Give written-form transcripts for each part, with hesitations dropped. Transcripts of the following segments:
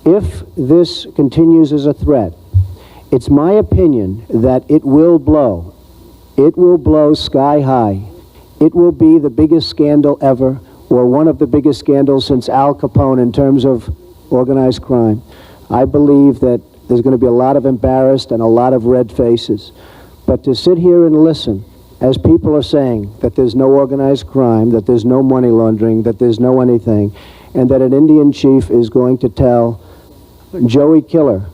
If this continues as a threat, it's my opinion that it will blow. It will blow sky high. It will be the biggest scandal ever, or one of the biggest scandals since Al Capone in terms of organized crime. I believe that there's going to be a lot of embarrassed and a lot of red faces. But to sit here and listen, as people are saying that there's no organized crime, that there's no money laundering, that there's no anything, and that an Indian chief is going to tell Joey Killer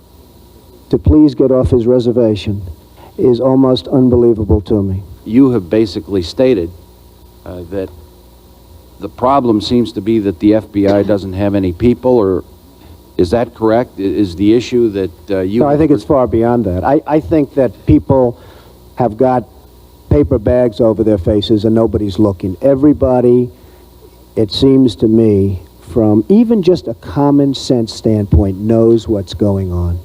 to please get off his reservation, is almost unbelievable to me. You have basically stated that the problem seems to be that the FBI doesn't have any people, or is that correct? Is the issue that you... No, I think it's far beyond that. I think that people have got paper bags over their faces and nobody's looking. Everybody, it seems to me, from even just a common sense standpoint, knows what's going on.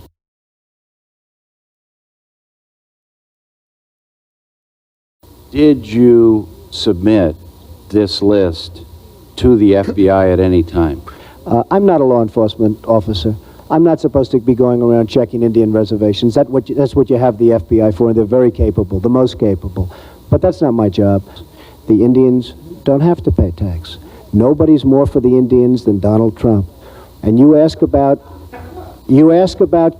Did you submit this list to the FBI at any time? I'm not a law enforcement officer. I'm not supposed to be going around checking Indian reservations. That's what you have the FBI for, and they're very capable, the most capable. But that's not my job. The Indians don't have to pay tax. Nobody's more for the Indians than Donald Trump. And you ask about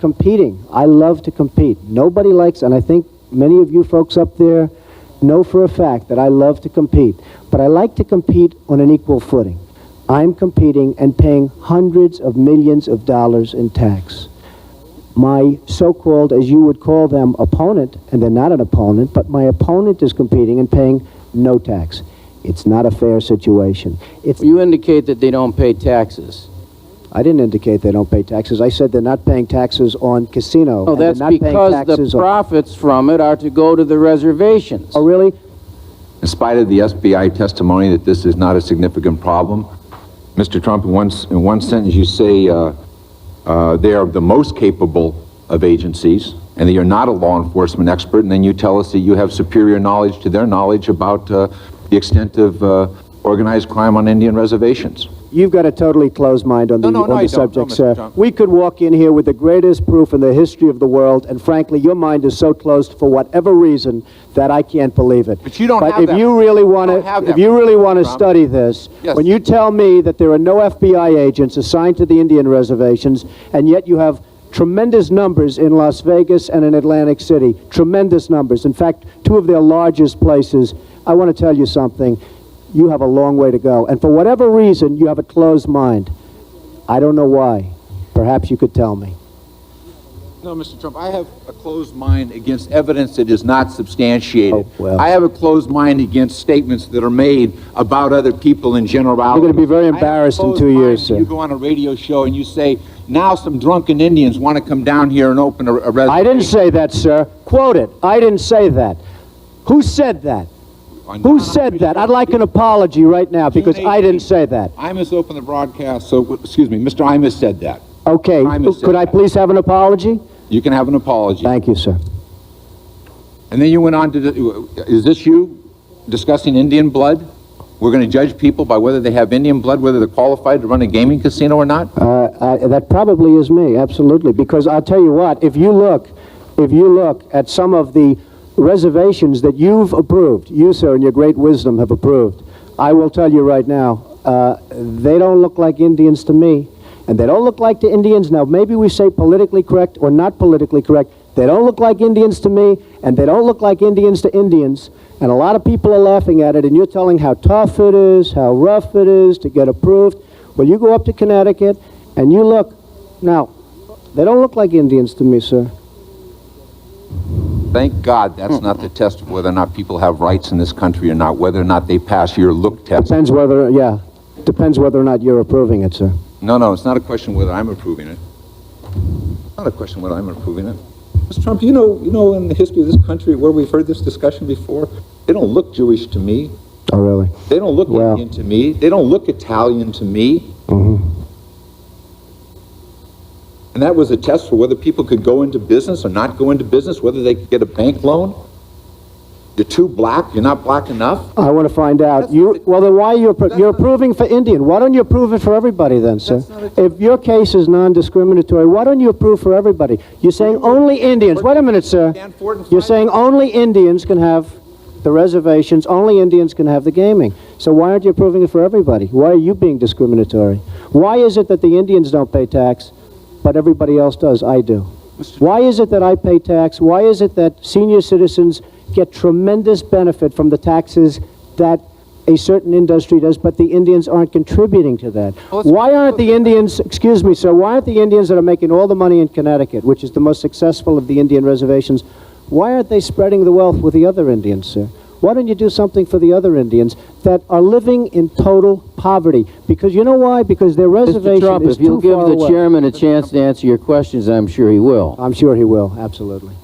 competing. I love to compete. Nobody likes, and I think many of you folks up there know for a fact that I love to compete. But I like to compete on an equal footing. I'm competing and paying hundreds of millions of dollars in tax. My so-called, as you would call them, opponent, and they're not an opponent, but my opponent is competing and paying no tax. It's not a fair situation. You indicate that they don't pay taxes. I didn't indicate they don't pay taxes. I said they're not paying taxes on casino. No, that's because the profits from it are to go to the reservations. Oh, really? In spite of the FBI testimony that this is not a significant problem, Mr. Trump, in one sentence you say they are the most capable of agencies and that you're not a law enforcement expert, and then you tell us that you have superior knowledge to their knowledge about the extent of organized crime on Indian reservations. You've got a totally closed mind on the subject, sir. We could walk in here with the greatest proof in the history of the world, and frankly, your mind is so closed for whatever reason that I can't believe it. But you don't have that. But if you really want to study this, yes. When you tell me that there are no FBI agents assigned to the Indian reservations, and yet you have tremendous numbers in Las Vegas and in Atlantic City, tremendous numbers. In fact, two of their largest places. I want to tell you something. You have a long way to go. And for whatever reason, you have a closed mind. I don't know why. Perhaps you could tell me. No, Mr. Trump, I have a closed mind against evidence that is not substantiated. Oh, well. I have a closed mind against statements that are made about other people in generality. You're going to be very embarrassed in 2 years, sir. You go on a radio show and you say, now some drunken Indians want to come down here and open a reservation. I didn't say that, sir. Quote it. I didn't say that. Who said that? Who said that? I'd like an apology right now because I didn't say that. Imus opened the broadcast, so, excuse me, Mr. Imus said that. Okay, could I please have an apology? You can have an apology. Thank you, sir. And then you went on to, is this you discussing Indian blood? We're going to judge people by whether they have Indian blood, whether they're qualified to run a gaming casino or not? That probably is me, absolutely, because I'll tell you what, if you look at some of the reservations that you've approved, you, sir, in your great wisdom have approved, I will tell you right now, they don't look like Indians to me, and they don't look like the Indians. Now, maybe we say politically correct or not politically correct. They don't look like Indians to me, and they don't look like Indians to Indians, and a lot of people are laughing at it, and you're telling how tough it is, how rough it is to get approved. Well, you go up to Connecticut, and you look. Now, they don't look like Indians to me, sir. Thank God that's not the test of whether or not people have rights in this country or not, whether or not they pass your look test. Depends whether or not you're approving it, sir. No, it's not a question whether I'm approving it. It's not a question whether I'm approving it. Mr. Trump, you know in the history of this country where we've heard this discussion before, they don't look Jewish to me. Oh, really? They don't look Indian to me. They don't look Italian to me. Mm-hmm. And that was a test for whether people could go into business or not go into business, whether they could get a bank loan. You're too black? You're not black enough? I want to find out. Well, then why you're approving for Indian? Why don't you approve it for everybody then, sir? If your case is non-discriminatory, why don't you approve for everybody? You're saying only Indians. Wait a minute, sir. You're saying only Indians can have the reservations, only Indians can have the gaming. So why aren't you approving it for everybody? Why are you being discriminatory? Why is it that the Indians don't pay tax, but everybody else does? I do. Why is it that I pay tax? Why is it that senior citizens get tremendous benefit from the taxes that a certain industry does, but the Indians aren't contributing to that? Why aren't the Indians, excuse me, sir, why aren't the Indians that are making all the money in Connecticut, which is the most successful of the Indian reservations, why aren't they spreading the wealth with the other Indians, sir? Why don't you do something for the other Indians that are living in total poverty? Because you know why? Because their reservation Mr. Trump, is if you'll too give far the away. chairman a chance to answer your questions, I'm sure he will. I'm sure he will, absolutely.